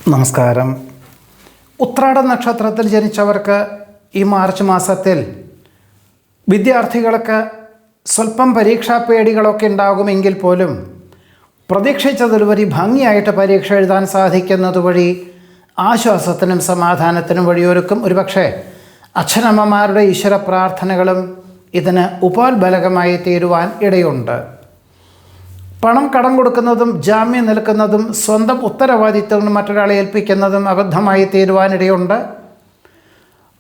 നമസ്കാരം. ഉത്രാട നക്ഷത്രത്തിൽ ജനിച്ചവർക്ക് ഈ മാർച്ച് മാസത്തിൽ വിദ്യാർത്ഥികൾക്ക് സ്വല്പം പരീക്ഷാ പേടികളൊക്കെ ഉണ്ടാകുമെങ്കിൽ പോലും പ്രതീക്ഷിച്ചതിലുപരി ഭംഗിയായിട്ട് പരീക്ഷ എഴുതാൻ സാധിക്കുന്നത് വഴി ആശ്വാസത്തിനും സമാധാനത്തിനും വഴിയൊരുക്കും. ഒരുപക്ഷെ അച്ഛനമ്മമാരുടെ ഈശ്വര പ്രാർത്ഥനകളും ഇതിന് ഉപോത്ബലകമായി തീരുവാൻ ഇടയുണ്ട്. പണം കടം കൊടുക്കുന്നതും ജാമ്യം നിൽക്കുന്നതും സ്വന്തം ഉത്തരവാദിത്വം മറ്റൊരാളെ ഏൽപ്പിക്കുന്നതും അബദ്ധമായി തീരുവാനിടയുണ്ട്.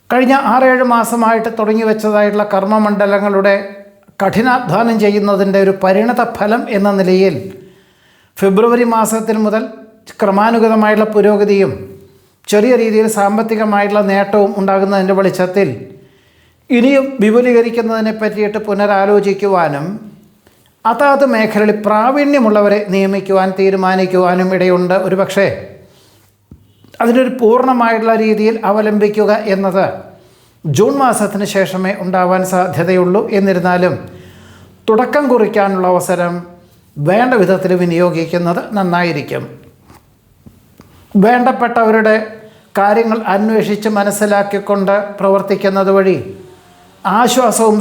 കഴിഞ്ഞ 6-7 മാസമായിട്ട് തുടങ്ങി വെച്ചതായിട്ടുള്ള കർമ്മമണ്ഡലങ്ങളുടെ കഠിനാധ്വാനം ചെയ്യുന്നതിൻ്റെ ഒരു പരിണത ഫലം എന്ന നിലയിൽ ഫെബ്രുവരി മാസത്തിൽ മുതൽ ക്രമാനുഗതമായിട്ടുള്ള പുരോഗതിയും ചെറിയ രീതിയിൽ സാമ്പത്തികമായിട്ടുള്ള നേട്ടവും ഉണ്ടാകുന്നതിൻ്റെ വെളിച്ചത്തിൽ ഇനിയും വിപുലീകരിക്കുന്നതിനെ പറ്റിയിട്ട് പുനരാലോചിക്കുവാനും അതാത് മേഖലകളിൽ പ്രാവീണ്യമുള്ളവരെ നിയമിക്കുവാൻ തീരുമാനിക്കുവാനും ഇടയുണ്ട്. ഒരുപക്ഷെ അതിനൊരു പൂർണ്ണമായിട്ടുള്ള രീതിയിൽ അവലംബിക്കുക എന്നത് ജൂൺ മാസത്തിന് ശേഷമേ ഉണ്ടാവാൻ സാധ്യതയുള്ളൂ. എന്നിരുന്നാലും തുടക്കം കുറിക്കാനുള്ള അവസരം വേണ്ട വിധത്തിൽ വിനിയോഗിക്കുന്നത് നന്നായിരിക്കും. വേണ്ടപ്പെട്ടവരുടെ കാര്യങ്ങൾ അന്വേഷിച്ച് മനസ്സിലാക്കിക്കൊണ്ട് പ്രവർത്തിക്കുന്നത് വഴി ആശ്വാസവും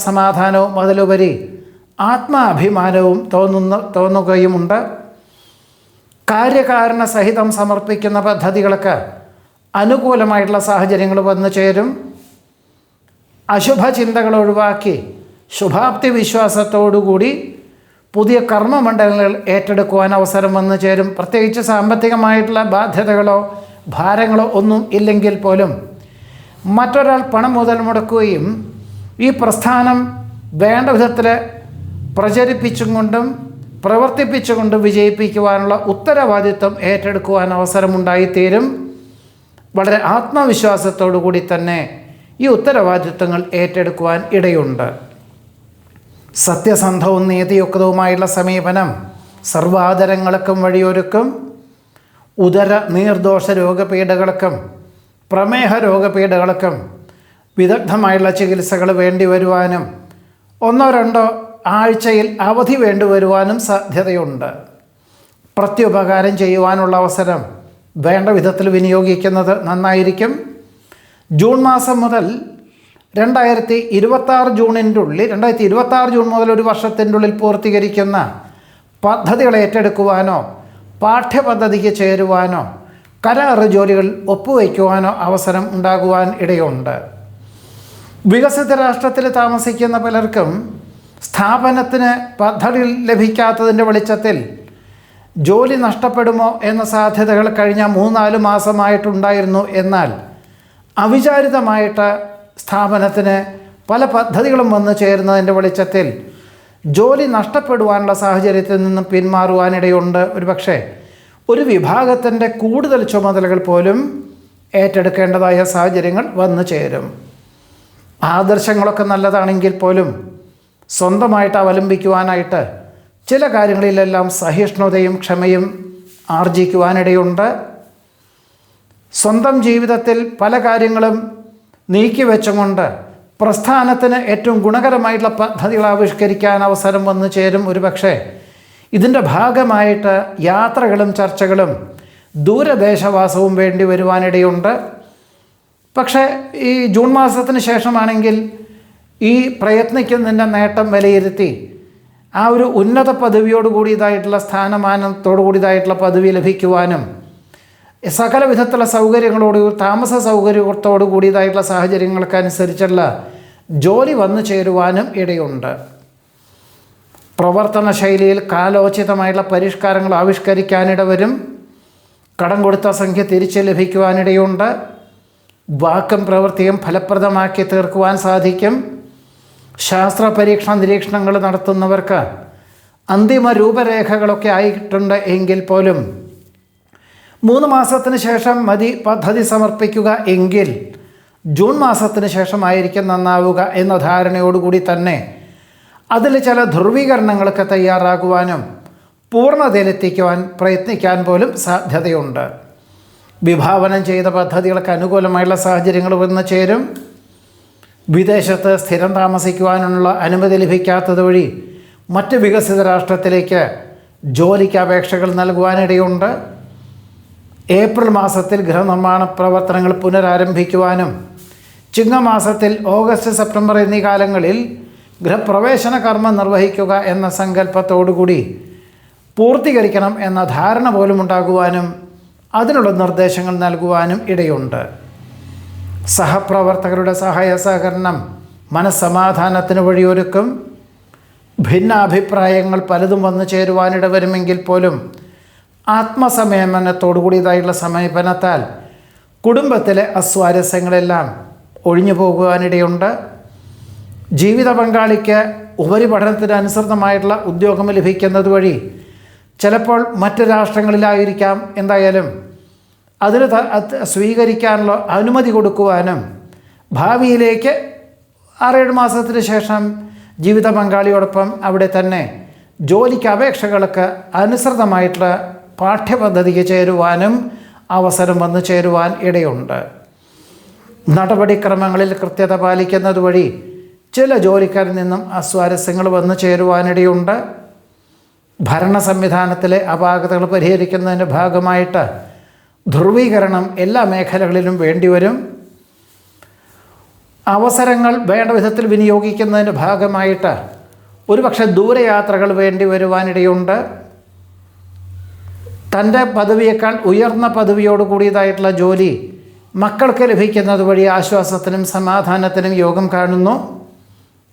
സമാധാനവും അതിലുപരി ആത്മാഭിമാനവും തോന്നുകയുമുണ്ട്. കാര്യകാരണ സഹിതം സമർപ്പിക്കുന്ന പദ്ധതികൾക്ക് അനുകൂലമായിട്ടുള്ള സാഹചര്യങ്ങൾ വന്നു ചേരും. അശുഭചിന്തകൾ ഒഴിവാക്കി ശുഭാപ്തി വിശ്വാസത്തോടുകൂടി പുതിയ കർമ്മമണ്ഡലങ്ങൾ ഏറ്റെടുക്കുവാൻ അവസരം വന്നു ചേരും. പ്രത്യേകിച്ച് സാമ്പത്തികമായിട്ടുള്ള ബാധ്യതകളോ ഭാരങ്ങളോ ഒന്നും ഇല്ലെങ്കിൽ പോലും മറ്റൊരാൾ പണം മുതൽ മുടക്കുകയും ഈ പ്രസ്ഥാനം വേണ്ട വിധത്തിൽ പ്രചരിപ്പിച്ചും കൊണ്ടും പ്രവർത്തിപ്പിച്ചുകൊണ്ടും വിജയിപ്പിക്കുവാനുള്ള ഉത്തരവാദിത്വം ഏറ്റെടുക്കുവാൻ അവസരമുണ്ടായിത്തീരും. വളരെ ആത്മവിശ്വാസത്തോടു കൂടി തന്നെ ഈ ഉത്തരവാദിത്വങ്ങൾ ഏറ്റെടുക്കുവാൻ ഇടയുണ്ട്. സത്യസന്ധവും നീതിയുക്തവുമായുള്ള സമീപനം സർവാദരങ്ങൾക്കും വഴിയൊരുക്കും. ഉദര നീർദോഷ രോഗപീഠകൾക്കും പ്രമേഹ രോഗപീഠകൾക്കും വിദഗ്ധമായുള്ള ചികിത്സകൾ വേണ്ടി വരുവാനും 1-2 ആഴ്ചയിൽ അവധി വേണ്ടിവരുവാനും സാധ്യതയുണ്ട്. പ്രത്യുപകാരം ചെയ്യുവാനുള്ള അവസരം വേണ്ട വിധത്തിൽ വിനിയോഗിക്കുന്നത് നന്നായിരിക്കും. ജൂൺ മാസം മുതൽ 2026 ജൂണിൻ്റെ ഉള്ളിൽ 2026 ജൂൺ മുതൽ ഒരു വർഷത്തിൻ്റെ ഉള്ളിൽ പൂർത്തീകരിക്കുന്ന പദ്ധതികൾ ഏറ്റെടുക്കുവാനോ പാഠ്യപദ്ധതിക്ക് ചേരുവാനോ കരാർ ജോലികൾ ഒപ്പുവയ്ക്കുവാനോ അവസരം ഉണ്ടാകുവാൻ ഇടയുണ്ട്. വികസിത രാഷ്ട്രത്തിൽ താമസിക്കുന്ന പലർക്കും സ്ഥാപനത്തിന് പദ്ധതി ലഭിക്കാത്തതിൻ്റെ വെളിച്ചത്തിൽ ജോലി നഷ്ടപ്പെടുമോ എന്ന സാധ്യതകൾ കഴിഞ്ഞ 3-4 മാസമായിട്ടുണ്ടായിരുന്നു. എന്നാൽ അവിചാരിതമായിട്ട് സ്ഥാപനത്തിന് പല പദ്ധതികളും വന്നു ചേരുന്നതിൻ്റെ വെളിച്ചത്തിൽ ജോലി നഷ്ടപ്പെടുവാനുള്ള സാഹചര്യത്തിൽ നിന്നും പിന്മാറുവാനിടയുണ്ട്. ഒരുപക്ഷെ ഒരു വിഭാഗത്തിൻ്റെ കൂടുതൽ ചുമതലകൾ പോലും ഏറ്റെടുക്കേണ്ടതായ സാഹചര്യങ്ങൾ വന്നു ചേരും. ആദർശങ്ങളൊക്കെ നല്ലതാണെങ്കിൽ പോലും സ്വന്തമായിട്ട് അവലംബിക്കുവാനായിട്ട് ചില കാര്യങ്ങളിലെല്ലാം സഹിഷ്ണുതയും ക്ഷമയും ആർജിക്കുവാനിടയുണ്ട്. സ്വന്തം ജീവിതത്തിൽ പല കാര്യങ്ങളും നീക്കിവെച്ചുകൊണ്ട് പ്രസ്ഥാനത്തിന് ഏറ്റവും ഗുണകരമായിട്ടുള്ള പദ്ധതികൾ ആവിഷ്കരിക്കാൻ അവസരം വന്നു ചേരും. ഒരുപക്ഷെ ഇതിൻ്റെ ഭാഗമായിട്ട് യാത്രകളും ചർച്ചകളും ദൂരദേശവാസവും വേണ്ടി വരുവാനിടയുണ്ട്. പക്ഷേ ഈ ജൂൺ മാസത്തിന് ശേഷമാണെങ്കിൽ ഈ പ്രയത്നിക്കുന്നതിൻ്റെ നേട്ടം വിലയിരുത്തി ആ ഒരു ഉന്നത പദവിയോട് കൂടിയതായിട്ടുള്ള സ്ഥാനമാനത്തോടു കൂടിയതായിട്ടുള്ള പദവി ലഭിക്കുവാനും സകല വിധത്തിലുള്ള സൗകര്യങ്ങളോട് താമസ സൗകര്യത്തോടു കൂടിയതായിട്ടുള്ള സാഹചര്യങ്ങൾക്കനുസരിച്ചുള്ള ജോലി വന്നു ചേരുവാനും ഇടയുണ്ട്. പ്രവർത്തന ശൈലിയിൽ കാലോചിതമായിട്ടുള്ള പരിഷ്കാരങ്ങൾ ആവിഷ്കരിക്കാനിട വരും. കടം കൊടുത്ത സംഖ്യ തിരിച്ച് ലഭിക്കുവാനിടയുണ്ട്. വാക്കും പ്രവൃത്തിയും ഫലപ്രദമാക്കി തീർക്കുവാൻ സാധിക്കും. ശാസ്ത്ര പരീക്ഷണ നിരീക്ഷണങ്ങൾ നടത്തുന്നവർക്ക് അന്തിമ രൂപരേഖകളൊക്കെ ആയിട്ടുണ്ട് എങ്കിൽ പോലും 3 മാസത്തിന് ശേഷം മതി പദ്ധതി സമർപ്പിക്കുക എങ്കിൽ ജൂൺ മാസത്തിന് ശേഷമായിരിക്കും നന്നാവുക എന്ന ധാരണയോടുകൂടി തന്നെ അതിൽ ചില ധ്രുവീകരണങ്ങളൊക്കെ തയ്യാറാകുവാനും പൂർണ്ണതയിലെത്തിക്കുവാൻ പ്രയത്നിക്കാൻ പോലും സാധ്യതയുണ്ട്. വിഭാവനം ചെയ്ത പദ്ധതികൾക്ക് അനുകൂലമായുള്ള സാഹചര്യങ്ങൾ വന്നു ചേരും. വിദേശത്ത് സ്ഥിരം താമസിക്കുവാനുള്ള അനുമതി ലഭിക്കാത്തത് വഴി മറ്റ് വികസിത രാഷ്ട്രത്തിലേക്ക് ജോലിക്ക് അപേക്ഷകൾ നൽകുവാനിടയുണ്ട്. ഏപ്രിൽ മാസത്തിൽ ഗൃഹനിർമ്മാണ പ്രവർത്തനങ്ങൾ പുനരാരംഭിക്കുവാനും ചിങ്ങമാസത്തിൽ ഓഗസ്റ്റ് സെപ്റ്റംബർ എന്നീ കാലങ്ങളിൽ ഗൃഹപ്രവേശന കർമ്മം നിർവഹിക്കുക എന്ന സങ്കല്പത്തോടുകൂടി പൂർത്തീകരിക്കണം എന്ന ധാരണ പോലും ഉണ്ടാകുവാനും അതിനുള്ള നിർദ്ദേശങ്ങൾ നൽകുവാനും ഇടയുണ്ട്. സഹപ്രവർത്തകരുടെ സഹായ സഹകരണം മനസ്സമാധാനത്തിന് വഴിയൊരുക്കും. ഭിന്നാഭിപ്രായങ്ങൾ പലതും വന്നു ചേരുവാനിട വരുമെങ്കിൽ പോലും ആത്മസംയമനത്തോടുകൂടിയതായുള്ള സമീപനത്താൽ കുടുംബത്തിലെ അസ്വാരസ്യങ്ങളെല്ലാം ഒഴിഞ്ഞു പോകുവാനിടയുണ്ട്. ജീവിത പങ്കാളിക്ക് ഉപരിപഠനത്തിന് അനുസൃതമായിട്ടുള്ള ഉദ്യോഗം ലഭിക്കുന്നത് വഴി ചിലപ്പോൾ മറ്റ് രാഷ്ട്രങ്ങളിലായിരിക്കാം, എന്തായാലും അതിന് സ്വീകരിക്കാനുള്ള അനുമതി കൊടുക്കുവാനും ഭാവിയിലേക്ക് 6-7 മാസത്തിന് ശേഷം ജീവിത പങ്കാളിയോടൊപ്പം അവിടെ തന്നെ ജോലിക്ക് അപേക്ഷകൾക്ക് അനുസൃതമായിട്ടുള്ള പാഠ്യപദ്ധതിക്ക് ചേരുവാനും അവസരം വന്നു ചേരുവാൻ ഇടയുണ്ട്. നടപടിക്രമങ്ങളിൽ കൃത്യത പാലിക്കുന്നത് വഴി ചില ജോലിക്കാരിൽ നിന്നും അസ്വാരസ്യങ്ങൾ വന്നു ചേരുവാനിടയുണ്ട്. ഭരണ സംവിധാനത്തിലെ അപാകതകൾ പരിഹരിക്കുന്നതിൻ്റെ ഭാഗമായിട്ട് ധ്രുവീകരണം എല്ലാ മേഖലകളിലും വേണ്ടിവരും. അവസരങ്ങൾ വേണ്ട വിധത്തിൽ വിനിയോഗിക്കുന്നതിൻ്റെ ഭാഗമായിട്ട് ഒരുപക്ഷെ ദൂരയാത്രകൾ വേണ്ടി വരുവാനിടയുണ്ട്. തൻ്റെ പദവിയേക്കാൾ ഉയർന്ന പദവിയോട് കൂടിയതായിട്ടുള്ള ജോലി മക്കൾക്ക് ലഭിക്കുന്നത് വഴി ആശ്വാസത്തിനും സമാധാനത്തിനും യോഗം കാണുന്നു.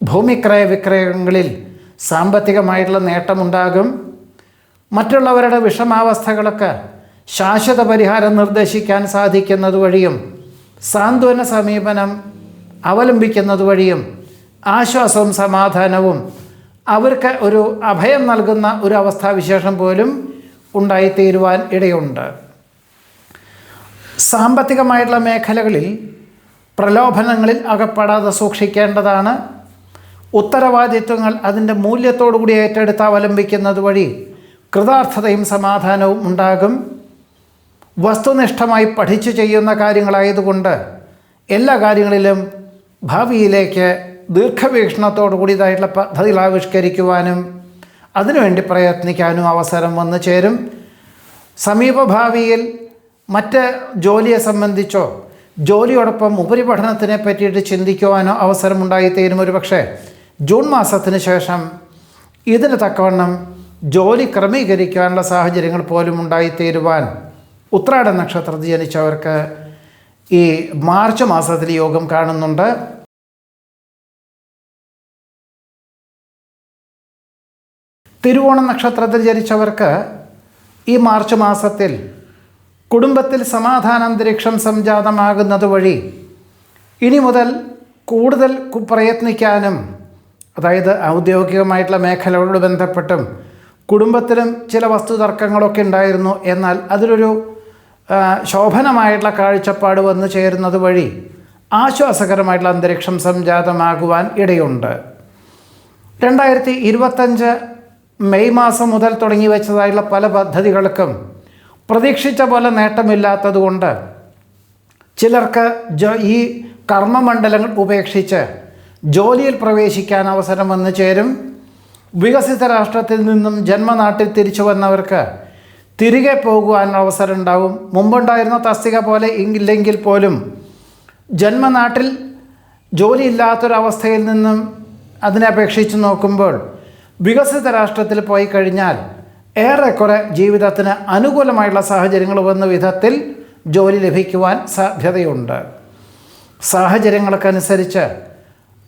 ഭൂമിക്രയ വിക്രയങ്ങളിൽ സാമ്പത്തികമായിട്ടുള്ള നേട്ടമുണ്ടാകും. മറ്റുള്ളവരുടെ വിഷമാവസ്ഥകൾക്ക് ശാശ്വത പരിഹാരം നിർദ്ദേശിക്കാൻ സാധിക്കുന്നത് വഴിയും സാന്ത്വന സമീപനം അവലംബിക്കുന്നത് വഴിയും ആശ്വാസവും സമാധാനവും അവർക്ക് ഒരു അഭയം നൽകുന്ന ഒരു അവസ്ഥാവിശേഷം പോലും ഉണ്ടായിത്തീരുവാൻ ഇടയുണ്ട്. സാമ്പത്തികമായിട്ടുള്ള മേഖലകളിൽ പ്രലോഭനങ്ങളിൽ അകപ്പെടാതെ സൂക്ഷിക്കേണ്ടതാണ്. ഉത്തരവാദിത്വങ്ങൾ അതിൻ്റെ മൂല്യത്തോടുകൂടി ഏറ്റെടുത്ത് അവലംബിക്കുന്നത് വഴി കൃതാർത്ഥതയും സമാധാനവും ഉണ്ടാകും. വസ്തുനിഷ്ഠമായി പഠിച്ചു ചെയ്യുന്ന കാര്യങ്ങളായതുകൊണ്ട് എല്ലാ കാര്യങ്ങളിലും ഭാവിയിലേക്ക് ദീർഘവീക്ഷണത്തോടു കൂടിയതായിട്ടുള്ള പദ്ധതികൾ ആവിഷ്കരിക്കുവാനും അതിനുവേണ്ടി പ്രയത്നിക്കാനും അവസരം വന്നു ചേരും. സമീപഭാവിയിൽ മറ്റ് ജോലിയെ സംബന്ധിച്ചോ ജോലിയോടൊപ്പം ഉപരിപഠനത്തിനെ പറ്റിയിട്ട് ചിന്തിക്കുവാനോ അവസരമുണ്ടായിത്തീരും. ഒരു പക്ഷേ ജൂൺ മാസത്തിന് ശേഷം ഇതിന് തക്കവണ്ണം ജോലി ക്രമീകരിക്കുവാനുള്ള സാഹചര്യങ്ങൾ പോലും ഉണ്ടായിത്തീരുവാൻ ഉത്രാട നക്ഷത്രത്തിൽ ജനിച്ചവർക്ക് ഈ മാർച്ച് മാസത്തിൽ യോഗം കാണുന്നുണ്ട്. തിരുവോണ നക്ഷത്രത്തിൽ ജനിച്ചവർക്ക് ഈ മാർച്ച് മാസത്തിൽ കുടുംബത്തിൽ സമാധാനാന്തരീക്ഷം സംജാതമാകുന്നത് വഴി ഇനി മുതൽ കൂടുതൽ പ്രയത്നിക്കാനും, അതായത് ഔദ്യോഗികമായിട്ടുള്ള മേഖലകളോട് ബന്ധപ്പെട്ടും കുടുംബത്തിലും ചില വസ്തുതർക്കങ്ങളൊക്കെ ഉണ്ടായിരുന്നു. എന്നാൽ അതിലൊരു ശോഭനമായിട്ടുള്ള കാഴ്ചപ്പാട് വന്നു ചേരുന്നത് വഴി ആശ്വാസകരമായിട്ടുള്ള അന്തരീക്ഷം സംജാതമാകുവാൻ ഇടയുണ്ട്. 2025 മെയ് മാസം മുതൽ തുടങ്ങി വെച്ചതായുള്ള പല പദ്ധതികൾക്കും പ്രതീക്ഷിച്ച പോലെ നേട്ടമില്ലാത്തതുകൊണ്ട് ചിലർക്ക് ഈ കർമ്മമണ്ഡലങ്ങൾ ഉപേക്ഷിച്ച് ജോലിയിൽ പ്രവേശിക്കാൻ അവസരം വന്നു ചേരും. വികസിത രാഷ്ട്രത്തിൽ നിന്നും ജന്മനാട്ടിൽ തിരിച്ചു വന്നവർക്ക് തിരികെ പോകുവാൻ അവസരം ഉണ്ടാവും. മുമ്പുണ്ടായിരുന്ന തസ്തിക പോലെ ഇല്ലെങ്കിൽ പോലും ജന്മനാട്ടിൽ ജോലിയില്ലാത്തൊരവസ്ഥയിൽ നിന്നും അതിനെ അപേക്ഷിച്ച് നോക്കുമ്പോൾ വികസിത രാഷ്ട്രത്തിൽ പോയി കഴിഞ്ഞാൽ ഏറെക്കുറെ ജീവിതത്തിന് അനുകൂലമായുള്ള സാഹചര്യങ്ങൾ വന്ന വിധത്തിൽ ജോലി ലഭിക്കുവാൻ സാധ്യതയുണ്ട്. സാഹചര്യങ്ങൾക്കനുസരിച്ച്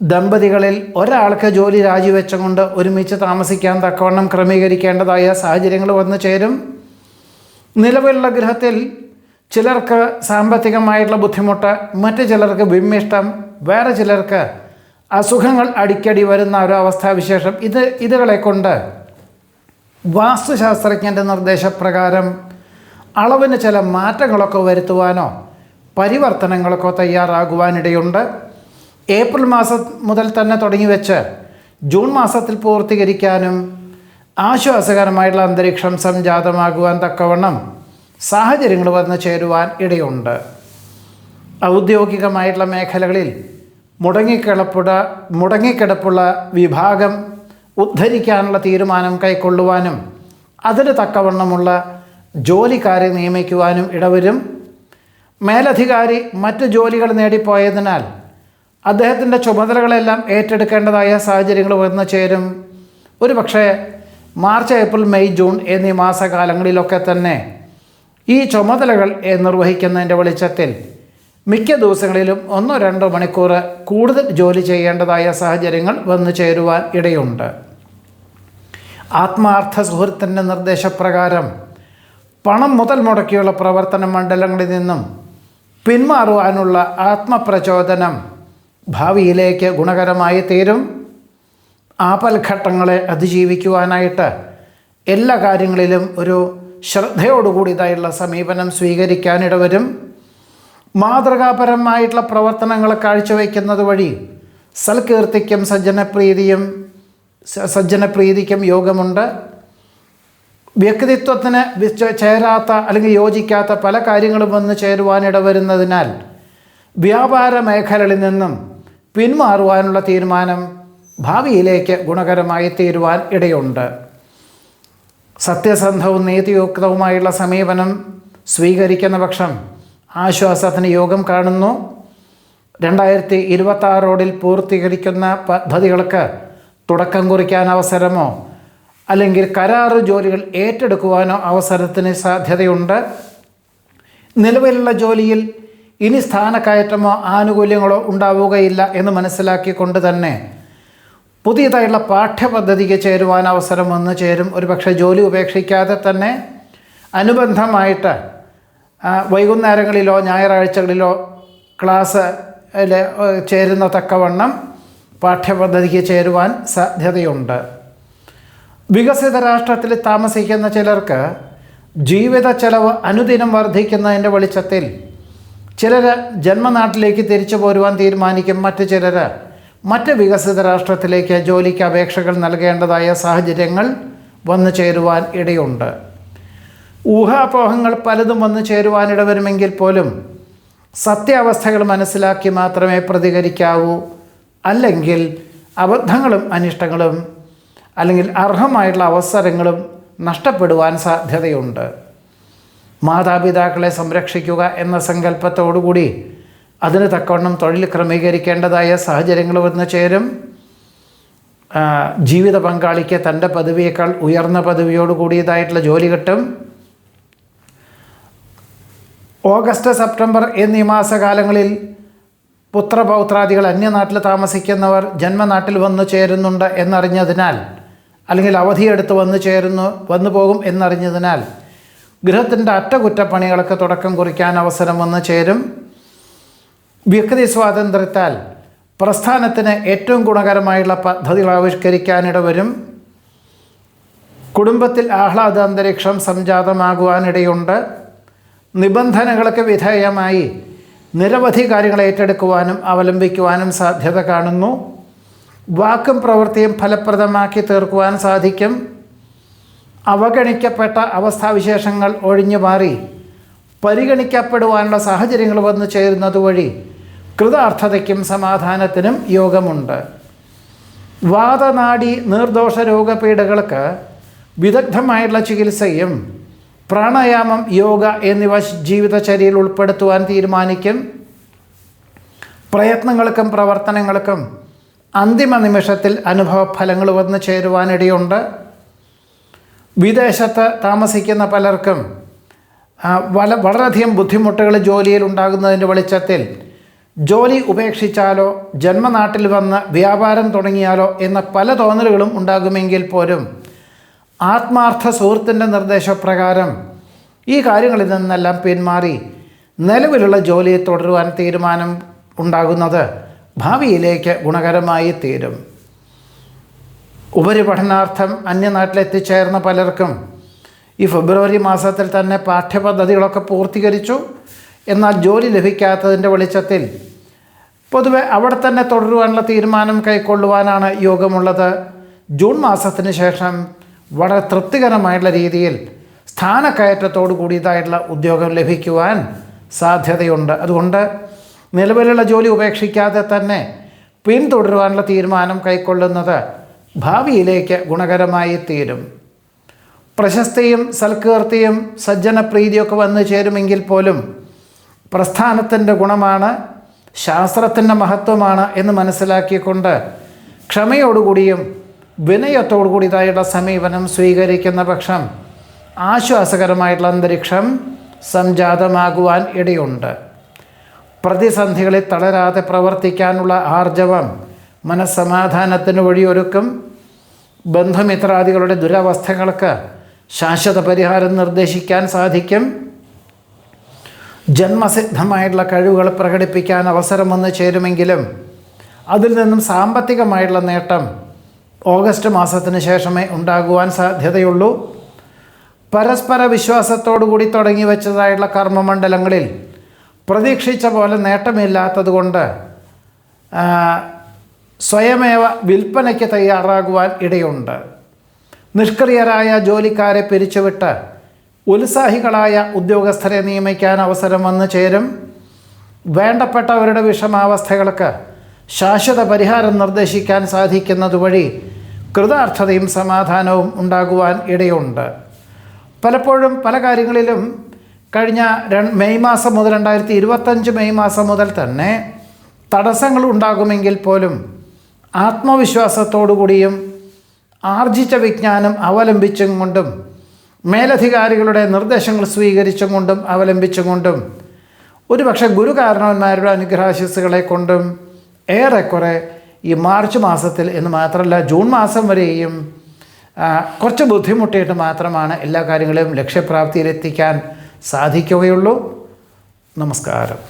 ദമ്പതികളിൽ ഒരാൾക്ക് ജോലി രാജിവെച്ചുകൊണ്ട് ഒരുമിച്ച് താമസിക്കാൻ തക്കവണ്ണം ക്രമീകരിക്കേണ്ടതായ സാഹചര്യങ്ങൾ വന്നു ചേരും. നിലവിലുള്ള ഗൃഹത്തിൽ ചിലർക്ക് സാമ്പത്തികമായിട്ടുള്ള ബുദ്ധിമുട്ട്, മറ്റു ചിലർക്ക് വിമ്മിഷ്ടം, വേറെ ചിലർക്ക് അസുഖങ്ങൾ അടിക്കടി വരുന്ന ഒരു അവസ്ഥാവിശേഷം ഇതുകളെ കൊണ്ട് വാസ്തുശാസ്ത്രജ്ഞൻ്റെ നിർദ്ദേശപ്രകാരം അളവിന് ചില മാറ്റങ്ങളൊക്കെ വരുത്തുവാനോ പരിവർത്തനങ്ങളൊക്കെ തയ്യാറാകുവാനിടയുണ്ട്. ഏപ്രിൽ മാസം മുതൽ തന്നെ തുടങ്ങി വെച്ച് ജൂൺ മാസത്തിൽ പൂർത്തീകരിക്കാനും ആശ്വാസകരമായിട്ടുള്ള അന്തരീക്ഷം സംജാതമാകുവാൻ തക്കവണ്ണം സാഹചര്യങ്ങൾ വന്നു ചേരുവാൻ ഇടയുണ്ട്. ഔദ്യോഗികമായിട്ടുള്ള മേഖലകളിൽ മുടങ്ങിക്കിടപ്പുള്ള വിഭാഗം ഉദ്ധരിക്കാനുള്ള തീരുമാനം കൈക്കൊള്ളുവാനും അതിന് തക്കവണ്ണമുള്ള ജോലിക്കാരെ നിയമിക്കുവാനും ഇടവരും. മേലധികാരി മറ്റ് ജോലികൾ നേടിപ്പോയതിനാൽ അദ്ദേഹത്തിൻ്റെ ചുമതലകളെല്ലാം ഏറ്റെടുക്കേണ്ടതായ സാഹചര്യങ്ങൾ വന്നു ചേരും. ഒരുപക്ഷെ മാർച്ച്, ഏപ്രിൽ, മെയ്, ജൂൺ എന്നീ മാസകാലങ്ങളിലൊക്കെ തന്നെ ഈ ചുമതലകൾ നിർവഹിക്കുന്നതിൻ്റെ വെളിച്ചത്തിൽ മിക്ക ദിവസങ്ങളിലും 1-2 മണിക്കൂർ കൂടുതൽ ജോലി ചെയ്യേണ്ടതായ സാഹചര്യങ്ങൾ വന്നു ചേരുവാൻ ഇടയുണ്ട്. ആത്മാർത്ഥ സുഹൃത്തിൻ്റെ നിർദ്ദേശപ്രകാരം പണം മുതൽ മുടക്കിയുള്ള പ്രവർത്തന മണ്ഡലങ്ങളിൽ നിന്നും പിന്മാറുവാനുള്ള ആത്മപ്രചോദനം ഭാവിയിലേക്ക് ഗുണകരമായി തീരും. ആപൽഘട്ടങ്ങളെ അതിജീവിക്കുവാനായിട്ട് എല്ലാ കാര്യങ്ങളിലും ഒരു ശ്രദ്ധയോടുകൂടിയതായുള്ള സമീപനം സ്വീകരിക്കാനിടവരും. മാതൃകാപരമായിട്ടുള്ള പ്രവർത്തനങ്ങൾ കാഴ്ചവെക്കുന്നത് വഴി സൽകീർത്തിക്കും സജ്ജനപ്രീതിക്കും യോഗമുണ്ട്. വ്യക്തിത്വത്തിന് ചേരാത്ത അല്ലെങ്കിൽ യോജിക്കാത്ത പല കാര്യങ്ങളും വന്ന് ചേരുവാനിടവരുന്നതിനാൽ വ്യാപാര മേഖലകളിൽ നിന്നും പിന്മാറുവാനുള്ള തീരുമാനം ഭാവിയിലേക്ക് ഗുണകരമായി തീരുവാൻ ഇടയുണ്ട്. സത്യസന്ധവും നീതിയുക്തവുമായുള്ള സമീപനം സ്വീകരിക്കുന്ന പക്ഷം ആശ്വാസത്തിന് യോഗം കാണുന്നു. 2026 പൂർത്തീകരിക്കുന്ന പദ്ധതികൾക്ക് തുടക്കം കുറിക്കാൻ അവസരമോ അല്ലെങ്കിൽ കരാറ് ജോലികൾ ഏറ്റെടുക്കുവാനോ അവസരത്തിന് സാധ്യതയുണ്ട്. നിലവിലുള്ള ജോലിയിൽ ഇനി സ്ഥാനക്കയറ്റമോ ആനുകൂല്യങ്ങളോ ഉണ്ടാവുകയില്ല എന്ന് മനസ്സിലാക്കിക്കൊണ്ട് തന്നെ പുതിയതായുള്ള പാഠ്യപദ്ധതിക്ക് ചേരുവാൻ അവസരം വന്നു ചേരും. ഒരുപക്ഷെ ജോലി ഉപേക്ഷിക്കാതെ തന്നെ അനുബന്ധമായിട്ട് വൈകുന്നേരങ്ങളിലോ ഞായറാഴ്ചകളിലോ ക്ലാസ് ചേരുന്ന തക്കവണ്ണം പാഠ്യപദ്ധതിക്ക് ചേരുവാൻ സാധ്യതയുണ്ട്. വികസിത രാഷ്ട്രത്തിൽ താമസിക്കുന്ന ചിലർക്ക് ജീവിത ചെലവ് അനുദിനം വർദ്ധിക്കുന്നതിൻ്റെ വെളിച്ചത്തിൽ ചിലർ ജന്മനാട്ടിലേക്ക് തിരിച്ചു പോരുവാൻ തീരുമാനിക്കും. മറ്റു ചിലർ മറ്റ് വികസിത രാഷ്ട്രത്തിലേക്ക് ജോലിക്ക് അപേക്ഷകൾ നൽകേണ്ടതായ സാഹചര്യങ്ങൾ വന്നു ചേരുവാൻ ഇടയുണ്ട്. ഊഹാപോഹങ്ങൾ പലതും വന്നു ചേരുവാനിടവരുമെങ്കിൽ പോലും സത്യാവസ്ഥകൾ മനസ്സിലാക്കി മാത്രമേ പ്രതികരിക്കാവൂ. അല്ലെങ്കിൽ അബദ്ധങ്ങളും അനിഷ്ടങ്ങളും അല്ലെങ്കിൽ അർഹമായിട്ടുള്ള അവസരങ്ങളും നഷ്ടപ്പെടുവാൻ സാധ്യതയുണ്ട്. മാതാപിതാക്കളെ സംരക്ഷിക്കുക എന്ന സങ്കല്പത്തോടുകൂടി അതിന് തക്കവണ്ണം തൊഴിൽ ക്രമീകരിക്കേണ്ടതായ സാഹചര്യങ്ങൾ വന്നു ചേരും. ജീവിത പങ്കാളിക്ക് തൻ്റെ പദവിയേക്കാൾ ഉയർന്ന പദവിയോട് കൂടിയതായിട്ടുള്ള ജോലി കിട്ടും. ഓഗസ്റ്റ്, സെപ്റ്റംബർ എന്നീ മാസകാലങ്ങളിൽ പുത്രപൗത്രാദികൾ അന്യനാട്ടിൽ താമസിക്കുന്നവർ ജന്മനാട്ടിൽ വന്നു ചേരുന്നുണ്ട് എന്നറിഞ്ഞതിനാൽ അല്ലെങ്കിൽ അവധിയെടുത്ത് വന്നു പോകും എന്നറിഞ്ഞതിനാൽ ഗൃഹത്തിൻ്റെ അറ്റകുറ്റപ്പണികൾക്ക് തുടക്കം കുറിക്കാൻ അവസരം വന്നു ചേരും. വ്യക്തി സ്വാതന്ത്ര്യത്താൽ പ്രസ്ഥാനത്തിന് ഏറ്റവും ഗുണകരമായുള്ള പദ്ധതികൾ ആവിഷ്കരിക്കാനിടവരും. കുടുംബത്തിൽ ആഹ്ലാദ അന്തരീക്ഷം സംജാതമാകുവാനിടയുണ്ട്. നിബന്ധനകൾക്ക് വിധേയമായി നിരവധി കാര്യങ്ങൾ ഏറ്റെടുക്കുവാനും അവലംബിക്കുവാനും സാധ്യത കാണുന്നു. വാക്കും പ്രവൃത്തിയും ഫലപ്രദമാക്കി തീർക്കുവാൻ സാധിക്കും. അവഗണിക്കപ്പെട്ട അവസ്ഥാവിശേഷങ്ങൾ ഒഴിഞ്ഞു മാറി പരിഗണിക്കപ്പെടുവാനുള്ള സാഹചര്യങ്ങൾ വന്നു ചേരുന്നത് വഴി കൃതാർത്ഥതയ്ക്കും സമാധാനത്തിനും യോഗമുണ്ട്. വാതനാഡി നീർദോഷ രോഗപീഠകൾക്ക് വിദഗ്ധമായിട്ടുള്ള ചികിത്സയും പ്രാണായാമം, യോഗ എന്നിവ ജീവിതചര്യയിൽ ഉൾപ്പെടുത്തുവാൻ തീരുമാനിക്കും. പ്രയത്നങ്ങൾക്കും പ്രവർത്തനങ്ങൾക്കും അന്തിമ നിമിഷത്തിൽ അനുഭവഫലങ്ങൾ വന്നു ചേരുവാനിടയുണ്ട്. വിദേശത്ത് താമസിക്കുന്ന പലർക്കും വളരെയധികം ബുദ്ധിമുട്ടുകൾ ജോലിയിൽ ഉണ്ടാകുന്നതിൻ്റെ വെളിച്ചത്തിൽ ജോലി ഉപേക്ഷിച്ചാലോ ജന്മനാട്ടിൽ വന്ന് വ്യാപാരം തുടങ്ങിയാലോ എന്ന പല തോന്നലുകളും ഉണ്ടാകുമെങ്കിൽ പോലും ആത്മാർത്ഥ സുഹൃത്തിൻ്റെ നിർദ്ദേശപ്രകാരം ഈ കാര്യങ്ങളിൽ നിന്നെല്ലാം പിന്മാറി നിലവിലുള്ള ജോലിയെ തുടരുവാൻ തീരുമാനം ഉണ്ടാകുന്നത് ഭാവിയിലേക്ക് ഗുണകരമായി തീരും. ഉപരിപഠനാർത്ഥം അന്യനാട്ടിലെത്തിച്ചേർന്ന പലർക്കും ഈ ഫെബ്രുവരി മാസത്തിൽ തന്നെ പാഠ്യപദ്ധതികളൊക്കെ പൂർത്തീകരിച്ചു. എന്നാൽ ജോലി ലഭിക്കാത്തതിൻ്റെ വെളിച്ചത്തിൽ പൊതുവെ അവിടെ തന്നെ തുടരുവാനുള്ള തീരുമാനം കൈക്കൊള്ളുവാനാണ് യോഗമുള്ളത്. ജൂൺ മാസത്തിന് ശേഷം വളരെ തൃപ്തികരമായിട്ടുള്ള രീതിയിൽ സ്ഥാനക്കയറ്റത്തോടു കൂടിയതായിട്ടുള്ള ഉദ്യോഗം ലഭിക്കുവാൻ സാധ്യതയുണ്ട്. അതുകൊണ്ട് നിലവിലുള്ള ജോലി ഉപേക്ഷിക്കാതെ തന്നെ പിന്തുടരുവാനുള്ള തീരുമാനം കൈക്കൊള്ളുന്നത് ഭാവിയിലേക്ക് ഗുണകരമായി തീരും. പ്രശസ്തിയും സൽകീർത്തിയും സജ്ജനപ്രീതിയൊക്കെ വന്നു ചേരുമെങ്കിൽ പോലും പ്രസ്ഥാനത്തിൻ്റെ ഗുണമാണ്, ശാസ്ത്രത്തിൻ്റെ മഹത്വമാണ് എന്ന് മനസ്സിലാക്കിക്കൊണ്ട് ക്ഷമയോടുകൂടിയും വിനയത്തോടുകൂടിയതായുള്ള സമീപനം സ്വീകരിക്കുന്ന പക്ഷം ആശ്വാസകരമായിട്ടുള്ള അന്തരീക്ഷം സംജാതമാകുവാൻ ഇടയുണ്ട്. പ്രതിസന്ധികളിൽ തളരാതെ പ്രവർത്തിക്കാനുള്ള ആർജവം മനസ്സമാധാനത്തിന് വഴിയൊരുക്കും. ബന്ധുമിത്രാദികളുടെ ദുരവസ്ഥകൾക്ക് ശാശ്വത പരിഹാരം നിർദ്ദേശിക്കാൻ സാധിക്കും. ജന്മസിദ്ധമായിട്ടുള്ള കഴിവുകൾ പ്രകടിപ്പിക്കാൻ അവസരം വന്നു ചേരുമെങ്കിലും അതിൽ നിന്നും സാമ്പത്തികമായിട്ടുള്ള നേട്ടം ഓഗസ്റ്റ് മാസത്തിന് ശേഷമേ ഉണ്ടാകുവാൻ സാധ്യതയുള്ളൂ. പരസ്പര വിശ്വാസത്തോടു കൂടി തുടങ്ങി വെച്ചതായിട്ടുള്ള കർമ്മമണ്ഡലങ്ങളിൽ പ്രതീക്ഷിച്ച പോലെ നേട്ടമില്ലാത്തതുകൊണ്ട് സ്വയമേവ വിൽപ്പനയ്ക്ക് തയ്യാറാകുവാൻ ഇടയുണ്ട്. നിഷ്ക്രിയരായ ജോലിക്കാരെ പിരിച്ചുവിട്ട് ഉത്സാഹികളായ ഉദ്യോഗസ്ഥരെ നിയമിക്കാൻ അവസരം വന്നു ചേരും. വേണ്ടപ്പെട്ടവരുടെ വിഷമാവസ്ഥകൾക്ക് ശാശ്വത പരിഹാരം നിർദ്ദേശിക്കാൻ സാധിക്കുന്നതുവഴി കൃതാർത്ഥതയും സമാധാനവും ഉണ്ടാകുവാൻ ഇടയുണ്ട്. പലപ്പോഴും പല കാര്യങ്ങളിലും കഴിഞ്ഞ മെയ് മാസം മുതൽ 2025 മെയ് മാസം മുതൽ തന്നെ തടസ്സങ്ങൾ ഉണ്ടാകുമെങ്കിൽ പോലും ആത്മവിശ്വാസത്തോടുകൂടിയും ആർജിച്ച വിജ്ഞാനം അവലംബിച്ചും കൊണ്ടും മേലധികാരികളുടെ നിർദ്ദേശങ്ങൾ സ്വീകരിച്ചും കൊണ്ടും അവലംബിച്ചും കൊണ്ടും ഒരുപക്ഷെ ഗുരുകാരണവന്മാരുടെ അനുഗ്രഹാശിസ്സുകളെ കൊണ്ടും ഏറെക്കുറെ ഈ മാർച്ച് മാസത്തിൽ എന്ന് മാത്രമല്ല ജൂൺ മാസം വരെയും കുറച്ച് ബുദ്ധിമുട്ടിയിട്ട് മാത്രമാണ് എല്ലാ കാര്യങ്ങളും ലക്ഷ്യപ്രാപ്തിയിലെത്തിക്കാൻ സാധിക്കുകയുള്ളൂ. നമസ്കാരം.